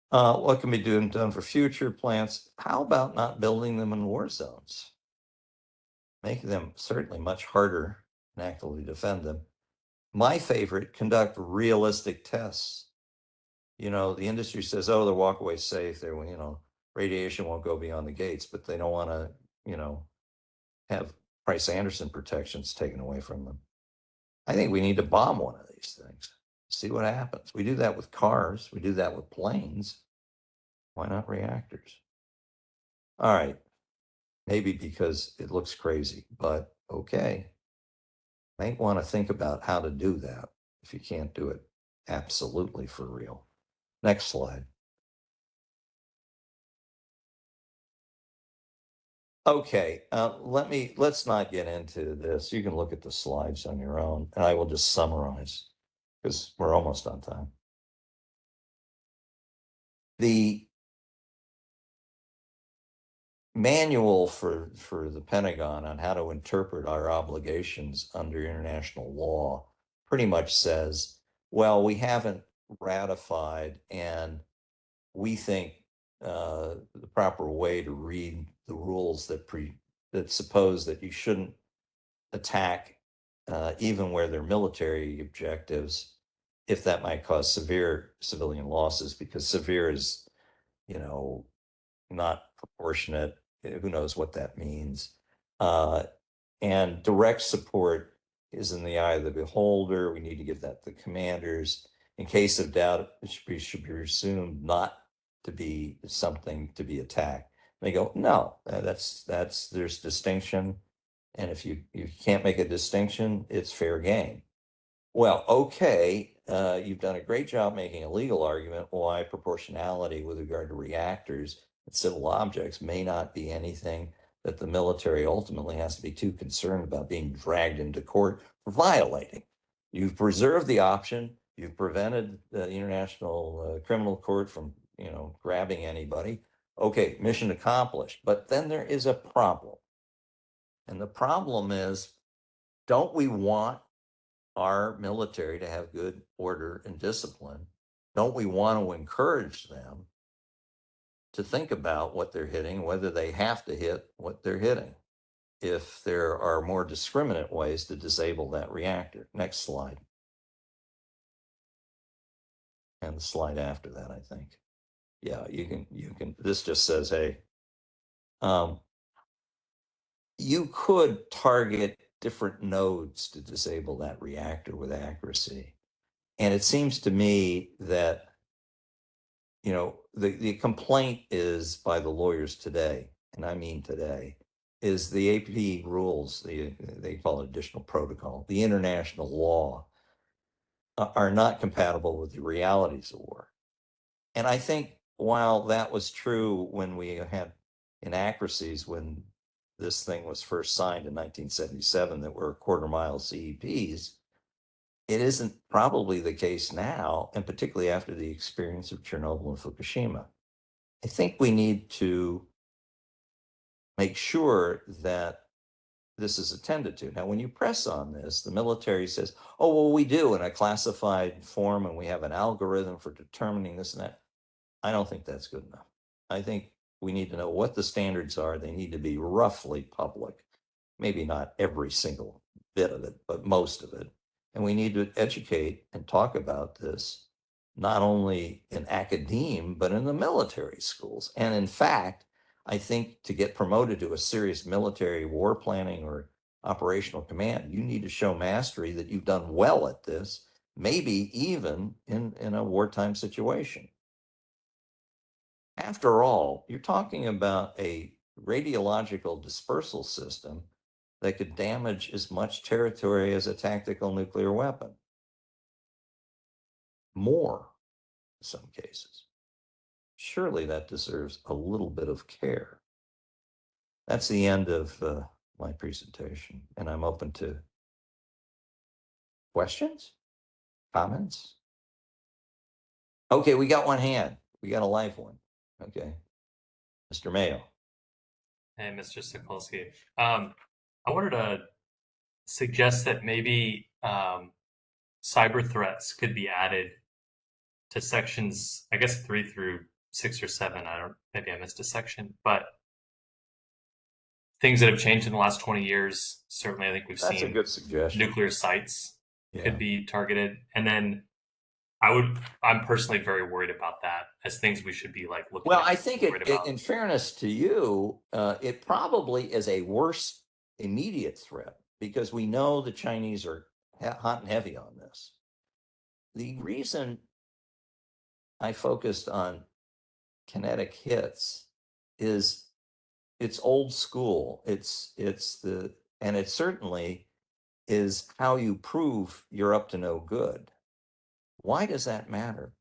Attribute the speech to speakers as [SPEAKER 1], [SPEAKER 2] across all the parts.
[SPEAKER 1] What can be done for future plants? How about not building them in war zones? Making them certainly much harder and actively defend them. My favorite, conduct realistic tests. The industry says, oh, the walkway's safe. Radiation won't go beyond the gates, but they don't want to, have Price Anderson protections taken away from them. I think we need to bomb one of these things, see what happens. We do that with cars. We do that with planes. Why not reactors? All right. Maybe because it looks crazy, but okay. Might want to think about how to do that if you can't do it absolutely for real. Next slide. Okay, let's not get into this. You can look at the slides on your own, and I will just summarize because we're almost on time. The manual for the Pentagon on how to interpret our obligations under international law pretty much says, well, we haven't ratified, and we think the proper way to read the rules that suppose that you shouldn't attack even where they're military objectives, if that might cause severe civilian losses, because severe is, not proportionate. Who knows what that means? And direct support is in the eye of the beholder. We need to give that to commanders. In case of doubt, it should be assumed not to be something to be attacked. And they go, no, there's distinction. And if you can't make a distinction, it's fair game. Well, okay, you've done a great job making a legal argument why proportionality with regard to reactors and civil objects may not be anything that the military ultimately has to be too concerned about being dragged into court for violating. You've preserved the option. You've prevented the International Criminal Court from, grabbing anybody. Okay, mission accomplished. But then there is a problem. And the problem is, don't we want our military to have good order and discipline? Don't we want to encourage them to think about what they're hitting, whether they have to hit what they're hitting, if there are more discriminate ways to disable that reactor? Next slide. And the slide after that, I think. Yeah, you can, this just says, hey, you could target different nodes to disable that reactor with accuracy. And it seems to me that, the complaint is by the lawyers today, and I mean today, is the AP rules, they call it additional protocol, the international law, are not compatible with the realities of war. And I think while that was true when we had inaccuracies when this thing was first signed in 1977 that were quarter-mile CEPs, it isn't probably the case now, and particularly after the experience of Chernobyl and Fukushima. I think we need to make sure that this is attended to. Now, when you press on this, the military says, oh, well, we do in a classified form, and we have an algorithm for determining this and that. I don't think that's good enough. I think we need to know what the standards are. They need to be roughly public, maybe not every single bit of it, but most of it. And we need to educate and talk about this, not only in academia, but in the military schools. And in fact, I think to get promoted to a serious military war planning or operational command, you need to show mastery that you've done well at this, maybe even in a wartime situation. After all, you're talking about a radiological dispersal system that could damage as much territory as a tactical nuclear weapon. More, in some cases. Surely that deserves a little bit of care. That's the end of my presentation, and I'm open to questions, comments. Okay, we got one hand. We got a live one. Okay. Mr. Mayo.
[SPEAKER 2] Hey, Mr. Sokolski. I wanted to suggest that maybe cyber threats could be added to sections, I guess, 3 through six or seven. I don't, maybe I missed a section, but things that have changed in the last 20 years. Certainly, I think we've
[SPEAKER 1] That's a
[SPEAKER 2] seen
[SPEAKER 1] good suggestion.
[SPEAKER 2] nuclear sites could
[SPEAKER 1] Yeah.
[SPEAKER 2] be targeted. And then I'm personally very worried about that as things we should be like looking
[SPEAKER 1] Well,
[SPEAKER 2] at
[SPEAKER 1] I think
[SPEAKER 2] and worried about.
[SPEAKER 1] in fairness to you, it probably is a worse immediate threat because we know the Chinese are hot and heavy on this. The reason I focused on kinetic hits is it's old school. And it certainly is how you prove you're up to no good. Why does that matter?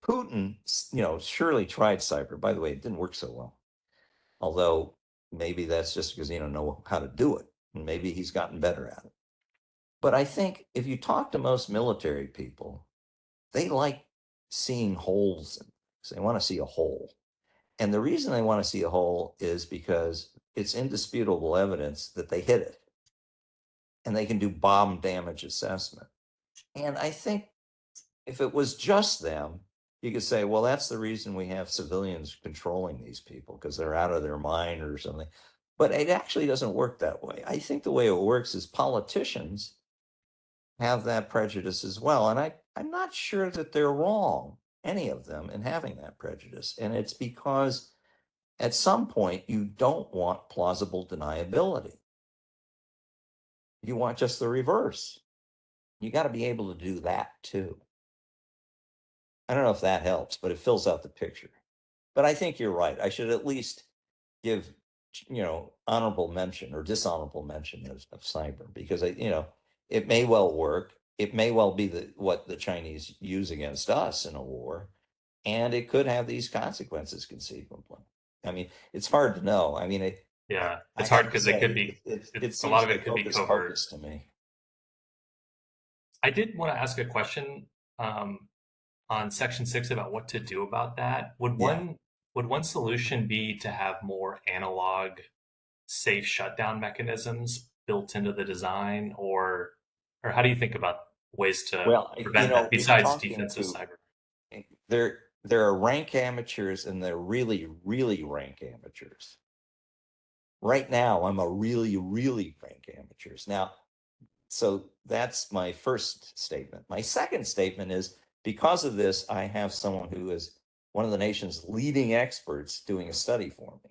[SPEAKER 1] Putin, surely tried cyber. By the way, it didn't work so well. Although maybe that's just because he don't know how to do it. And maybe he's gotten better at it. But I think if you talk to most military people, they like seeing holes in things. They want to see a hole. And the reason they want to see a hole is because it's indisputable evidence that they hit it and they can do bomb damage assessment. And I think if it was just them, you could say, well, that's the reason we have civilians controlling these people because they're out of their mind or something. But it actually doesn't work that way. I think the way it works is politicians have that prejudice as well. And I'm not sure that they're wrong, any of them, in having that prejudice. And it's because at some point you don't want plausible deniability. You want just the reverse. You got to be able to do that too. I don't know if that helps, but it fills out the picture. But I think you're right. I should at least give, honorable mention or dishonorable mention of cyber because it may well work. It may well be what the Chinese use against us in a war, and it could have these consequences conceivably. I mean, it's hard to know. I mean,
[SPEAKER 2] Yeah,
[SPEAKER 1] I
[SPEAKER 2] it's hard
[SPEAKER 1] have to
[SPEAKER 2] because it could
[SPEAKER 1] say,
[SPEAKER 2] be
[SPEAKER 1] it
[SPEAKER 2] a lot
[SPEAKER 1] seems
[SPEAKER 2] of it
[SPEAKER 1] like
[SPEAKER 2] could be
[SPEAKER 1] hocus
[SPEAKER 2] covert.
[SPEAKER 1] pocus to me.
[SPEAKER 2] I did want to ask a question on Section 6 about what to do about that.
[SPEAKER 1] Yeah.
[SPEAKER 2] Would one solution be to have more analog safe shutdown mechanisms built into the design, or how do you think about ways to
[SPEAKER 1] Well,
[SPEAKER 2] prevent that
[SPEAKER 1] in
[SPEAKER 2] besides
[SPEAKER 1] talking
[SPEAKER 2] defensive
[SPEAKER 1] to
[SPEAKER 2] cyber?
[SPEAKER 1] there are rank amateurs and they're really, really rank amateurs. Right now, I'm a really, really rank amateurs. Now, so that's my first statement. My second statement is because of this, I have someone who is one of the nation's leading experts doing a study for me.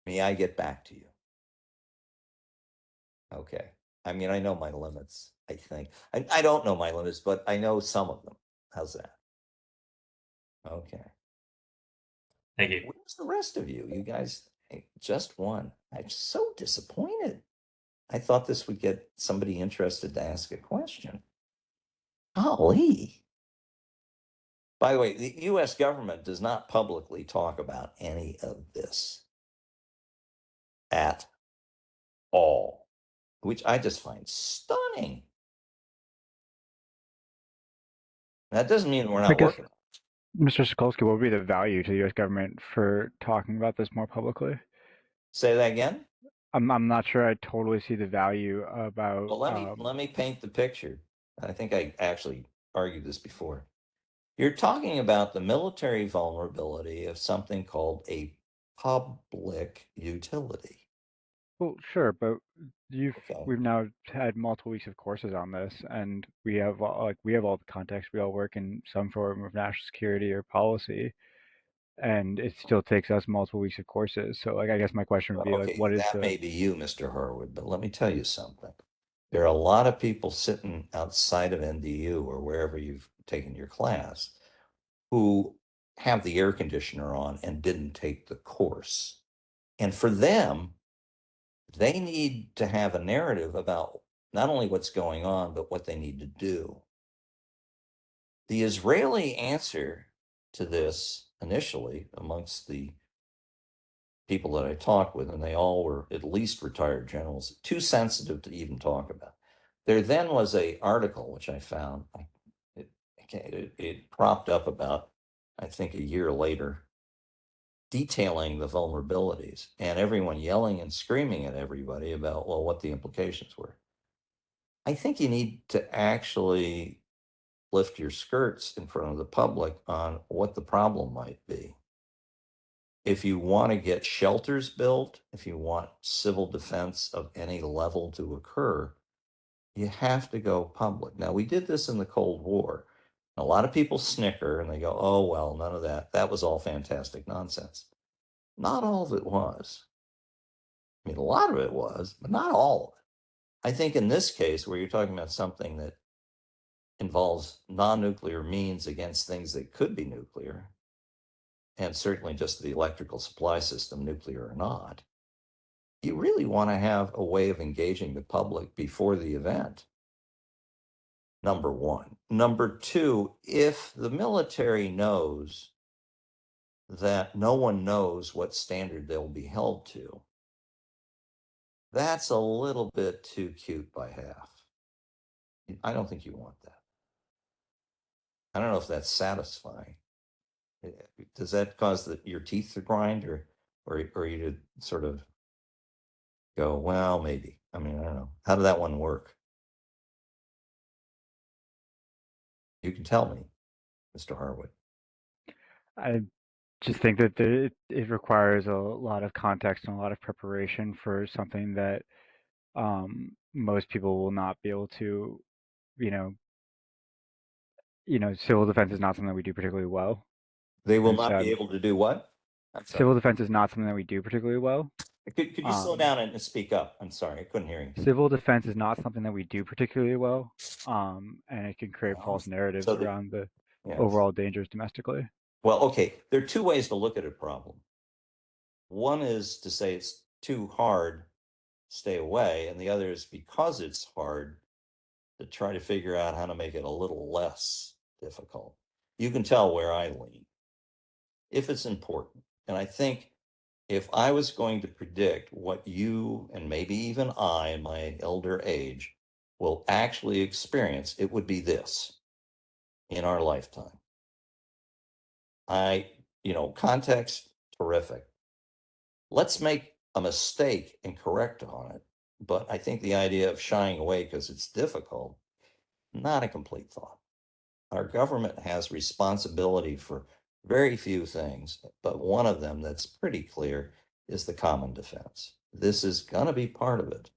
[SPEAKER 1] May I get back to you? Okay. I mean, I know my limits, I think. I don't know my limits, but I know some of them. How's that? Okay.
[SPEAKER 2] Thank you.
[SPEAKER 1] Where's the rest of you? You guys just won. I'm so disappointed. I thought this would get somebody interested to ask a question. Golly. By the way, the US government does not publicly talk about any of this at all, which I just find stunning. That doesn't mean we're
[SPEAKER 3] I
[SPEAKER 1] not
[SPEAKER 3] guess,
[SPEAKER 1] working on it.
[SPEAKER 3] Mr. Sokolski, what would be the value to the U.S. government for talking about this more publicly?
[SPEAKER 1] Say that again.
[SPEAKER 3] I'm not sure I totally see the value about.
[SPEAKER 1] Well, let me paint the picture. I think I actually argued this before. You're talking about the military vulnerability of something called a public utility.
[SPEAKER 3] Well, sure, but
[SPEAKER 1] Okay.
[SPEAKER 3] we've now had multiple weeks of courses on this, and we have all the context. We all work in some form of national security or policy, and it still takes us multiple weeks of courses. So, I guess my question would
[SPEAKER 1] Well,
[SPEAKER 3] be
[SPEAKER 1] okay,
[SPEAKER 3] what is
[SPEAKER 1] that
[SPEAKER 3] the
[SPEAKER 1] may be you, Mr. Harwood, but let me tell you something. There are a lot of people sitting outside of NDU or wherever you've taken your class who have the air conditioner on and didn't take the course. And for them, they need to have a narrative about not only what's going on, but what they need to do. The Israeli answer to this initially amongst the people that I talked with, and they all were at least retired generals, too sensitive to even talk about. There then was a article which I found. It propped up about, I think, a year later, detailing the vulnerabilities and everyone yelling and screaming at everybody about, well, what the implications were. I think you need to actually lift your skirts in front of the public on what the problem might be. If you want to get shelters built, if you want civil defense of any level to occur, you have to go public. Now, we did this in the Cold War. A lot of people snicker and they go, oh, well, none of that. That was all fantastic nonsense. Not all of it was. I mean, a lot of it was, but not all of it. I think in this case, where you're talking about something that involves non-nuclear means against things that could be nuclear, and certainly just the electrical supply system, nuclear or not, you really want to have a way of engaging the public before the event. Number one. Number two, if the military knows that no one knows what standard they'll be held to, that's a little bit too cute by half. I don't think you want that. I don't know if that's satisfying. Does that cause your teeth to grind, or you to sort of go, well, maybe? I mean, I don't know. How did that one work? You can tell me, Mr. Harwood.
[SPEAKER 3] I just think that it requires a lot of context and a lot of preparation for something that most people will not be able to, you know, civil defense is not something that we do particularly well.
[SPEAKER 1] They will
[SPEAKER 3] And
[SPEAKER 1] not
[SPEAKER 3] so
[SPEAKER 1] be able to do what? I'm sorry.
[SPEAKER 3] civil defense is not something that we do particularly well.
[SPEAKER 1] Could you slow down and speak up? I'm sorry, I couldn't hear you.
[SPEAKER 3] Civil defense is not something that we do particularly well, and it can create false narratives around the overall dangers domestically.
[SPEAKER 1] Well, okay, there are two ways to look at a problem. One is to say it's too hard, stay away, and the other is because it's hard to try to figure out how to make it a little less difficult. You can tell where I lean. If it's important, and I think if I was going to predict what you and maybe even I, in my elder age, will actually experience, it would be this in our lifetime. Context, terrific. Let's make a mistake and correct on it. But I think the idea of shying away because it's difficult, not a complete thought. Our government has responsibility for very few things, but one of them that's pretty clear is the common defense. This is going to be part of it.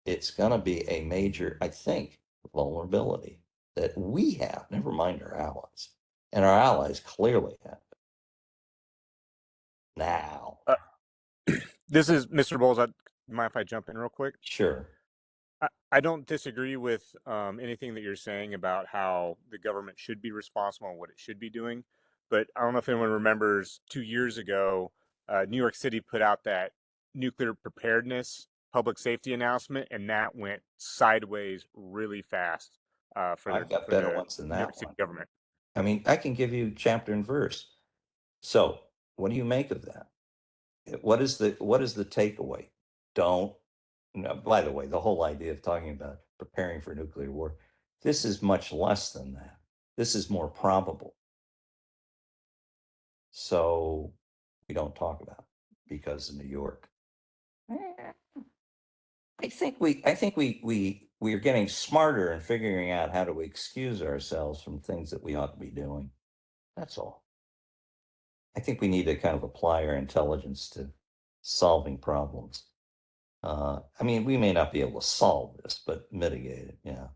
[SPEAKER 1] It's going to be a major, I think, vulnerability that we have, never mind our allies. And our allies clearly have it. Now.
[SPEAKER 4] This is Mr. Bowles. Mind if I jump in real quick?
[SPEAKER 1] Sure.
[SPEAKER 4] I don't disagree with anything that you're saying about how the government should be responsible and what it should be doing. But I don't know if anyone remembers 2 years ago, New York City put out that nuclear preparedness public safety announcement, and that went sideways really fast for
[SPEAKER 1] I've got better ones than that one.
[SPEAKER 4] Government.
[SPEAKER 1] I mean, I can give you chapter and verse. So, what do you make of that? What is the takeaway? Don't. No, by the way, the whole idea of talking about preparing for nuclear war, this is much less than that. This is more probable. So we don't talk about it because of New York. I think we are getting smarter and figuring out how to excuse ourselves from things that we ought to be doing. That's all. I think we need to kind of apply our intelligence to solving problems. I mean, we may not be able to solve this, but mitigate it. Yeah.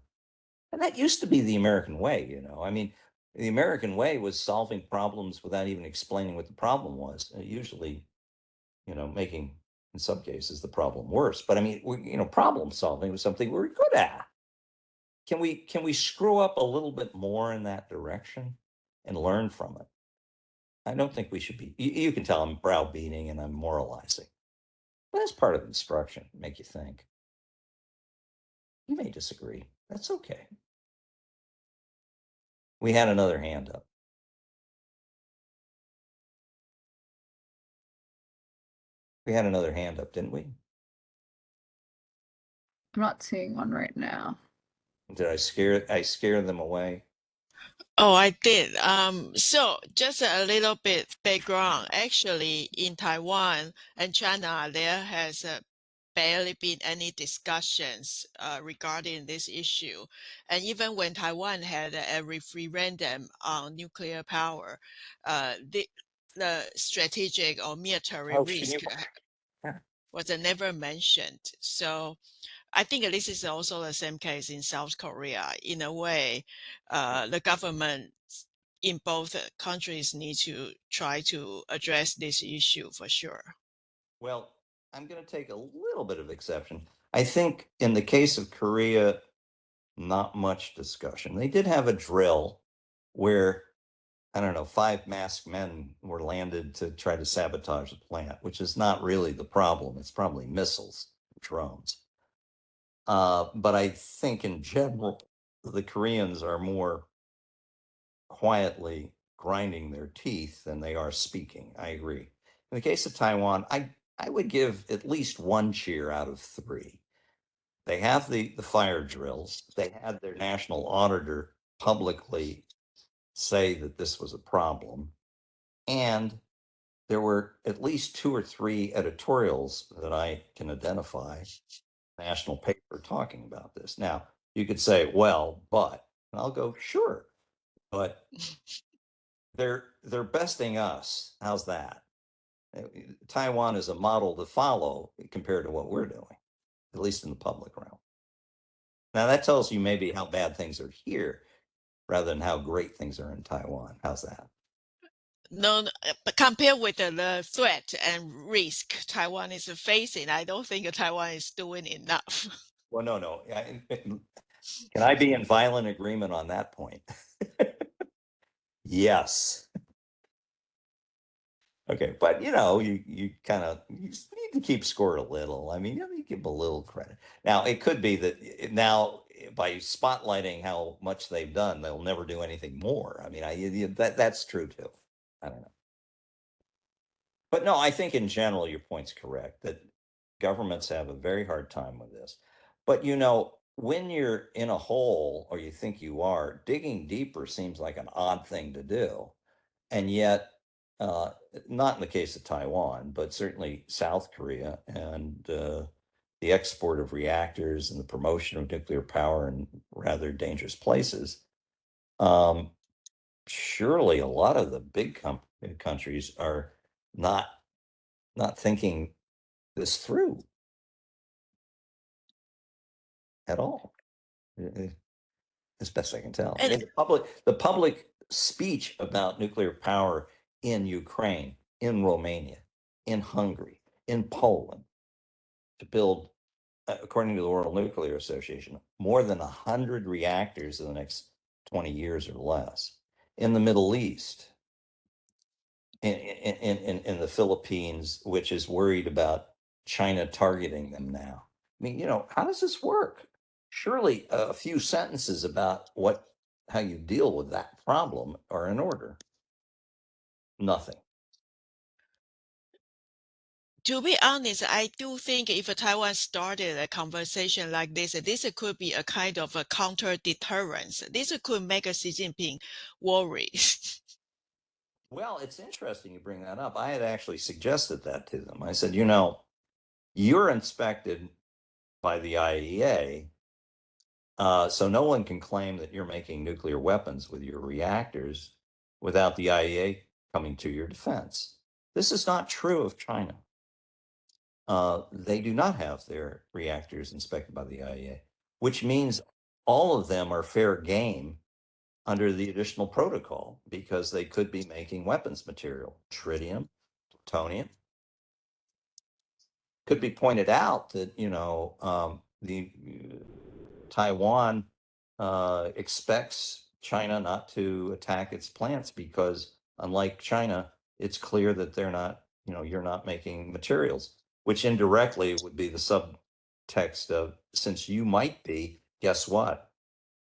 [SPEAKER 1] And that used to be the American way, I mean, the American way was solving problems without even explaining what the problem was. Usually, making, in some cases, the problem worse. But I mean, problem solving was something we were good at. Can we screw up a little bit more in that direction and learn from it? I don't think we should be. You can tell I'm browbeating and I'm moralizing. But that's part of instruction, make you think. You may disagree. That's okay. We had another hand up. We had another hand up, didn't we?
[SPEAKER 5] I'm not seeing one right now.
[SPEAKER 1] Did I scare them away?
[SPEAKER 6] Oh, I did. So just a little bit background. Actually, in Taiwan and China, there has barely been any discussions regarding this issue. And even when Taiwan had a referendum on nuclear power, the strategic or military risk was never mentioned. So I think this is also the same case in South Korea. In a way, the government in both countries need to try to address this issue for sure.
[SPEAKER 1] Well, I'm going to take a little bit of exception. I think in the case of Korea, not much discussion. They did have a drill where, I don't know, 5 masked men were landed to try to sabotage the plant, which is not really the problem. It's probably missiles, drones. But I think in general, the Koreans are more quietly grinding their teeth than they are speaking. I agree. In the case of Taiwan, I would give at least 1 cheer out of 3. They have the fire drills. They had their national auditor publicly say that this was a problem. And there were at least 2 or 3 editorials that I can identify, national paper talking about this. Now, you could say, well, but, and I'll go, sure, but they're besting us. How's that? Taiwan is a model to follow compared to what we're doing, at least in the public realm. Now that tells you maybe how bad things are here rather than how great things are in Taiwan. How's that?
[SPEAKER 6] No, but compared with the threat and risk Taiwan is facing, I don't think Taiwan is doing enough.
[SPEAKER 1] Well, no. Can I be in violent agreement on that point? Yes. Okay, but you kind of you need to keep score a little. I mean, you give them a little credit. Now, it could be that now by spotlighting how much they've done, they'll never do anything more. I mean, that's true too. I don't know. But no, I think in general your point's correct that governments have a very hard time with this. But when you're in a hole or you think you are, digging deeper seems like an odd thing to do. And yet, not in the case of Taiwan, but certainly South Korea and the export of reactors and the promotion of nuclear power in rather dangerous places. Surely a lot of the big countries are not thinking this through at all, as best I can tell. I
[SPEAKER 6] And
[SPEAKER 1] mean, the public speech about nuclear power in Ukraine, in Romania, in Hungary, in Poland, to build, according to the World Nuclear Association, more than 100 reactors in the next 20 years or less. In the Middle East, in the Philippines, which is worried about China targeting them now. I mean, how does this work? Surely a few sentences about how you deal with that problem are in order. Nothing.
[SPEAKER 6] to be honest, I do think if Taiwan started a conversation like this could be a kind of a counter deterrence. This could make Xi Jinping worry.
[SPEAKER 1] Well, it's interesting you bring that up. I had actually suggested that to them. I said, you're inspected by the IAEA, so no one can claim that you're making nuclear weapons with your reactors without the IAEA coming to your defense. This is not true of China. They do not have their reactors inspected by the IAEA, which means all of them are fair game under the additional protocol because they could be making weapons material, tritium, plutonium. Could be pointed out that the Taiwan expects China not to attack its plants because, unlike China, it's clear that you're not making materials, which indirectly would be the subtext of, since you might be, guess what?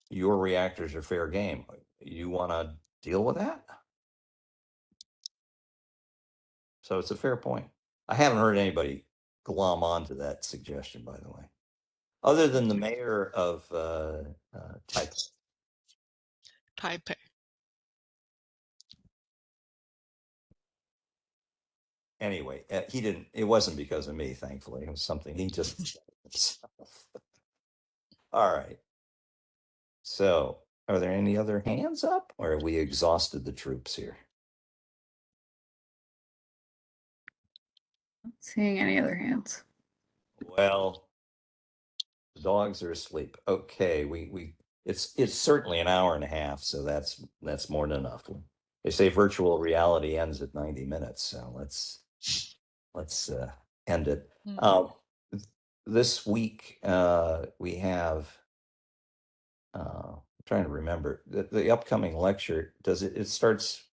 [SPEAKER 1] Your reactors are fair game. You want to deal with that? So it's a fair point. I haven't heard anybody glom onto that suggestion, by the way, other than the mayor of Taipei.
[SPEAKER 6] Taipei.
[SPEAKER 1] Anyway, he didn't. It wasn't because of me, thankfully. It was something he just did himself. All right. So, are there any other hands up, or have we exhausted the troops here?
[SPEAKER 5] Not seeing any other hands.
[SPEAKER 1] Well, the dogs are asleep. Okay, it's certainly an hour and a half, so that's more than enough. They say virtual reality ends at 90 minutes, so let's end it. This week we have I'm trying to remember the upcoming lecture. Does it starts?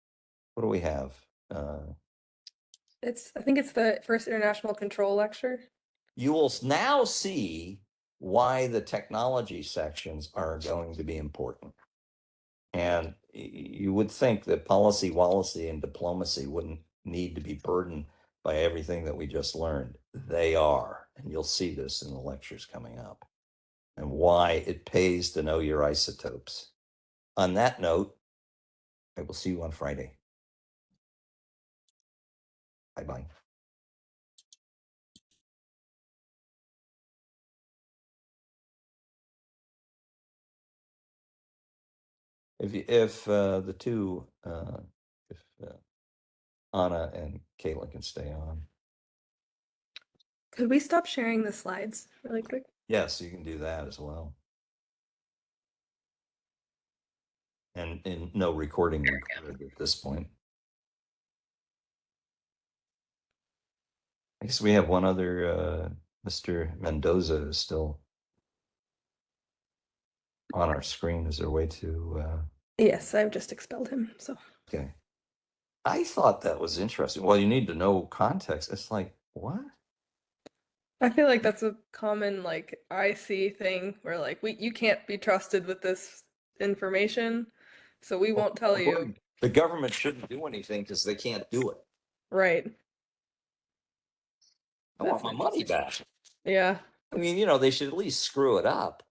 [SPEAKER 1] What do we have?
[SPEAKER 7] I think it's the first international control lecture.
[SPEAKER 1] You will now see why the technology sections are going to be important. And you would think that policy, and diplomacy wouldn't need to be burdened by everything that we just learned. They are, and you'll see this in the lectures coming up, and why it pays to know your isotopes. On that note, I will see you on Friday. Bye-bye. If the two, if Anna and Caitlin can stay on.
[SPEAKER 7] Could we stop sharing the slides really quick?
[SPEAKER 1] Yes, you can do that as well. And no recording recorded at this point. I guess we have one other, Mr. Mendoza is still on our screen. Is there a way to?
[SPEAKER 7] Yes, I've just expelled him, so.
[SPEAKER 1] Okay. I thought that was interesting. Well, you need to know context. It's like, what?
[SPEAKER 7] I feel like that's a common like IC thing where like you can't be trusted with this information, so we won't tell you.
[SPEAKER 1] The government shouldn't do anything because they can't do it.
[SPEAKER 7] Right.
[SPEAKER 1] I want my money back.
[SPEAKER 7] Yeah.
[SPEAKER 1] I mean, they should at least screw it up.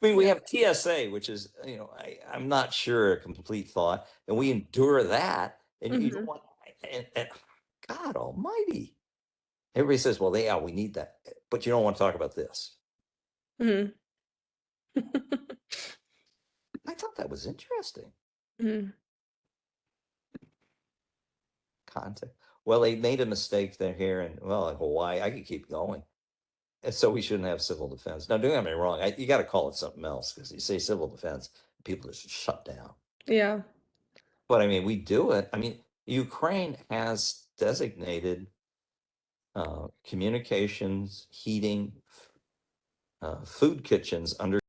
[SPEAKER 1] I mean, we have TSA, which is, I'm not sure a complete thought, and we endure that, and you don't want, and God Almighty, everybody says, well, we need that, but you don't want to talk about this.
[SPEAKER 7] Mm-hmm.
[SPEAKER 1] I thought that was interesting. Content. Well, they made a mistake there here, and in Hawaii, I could keep going. And so we shouldn't have civil defense. Now, don't get me wrong. You got to call it something else because you say civil defense, people just shut down.
[SPEAKER 7] Yeah.
[SPEAKER 1] But I mean, we do it. I mean, Ukraine has designated communications, heating, food kitchens under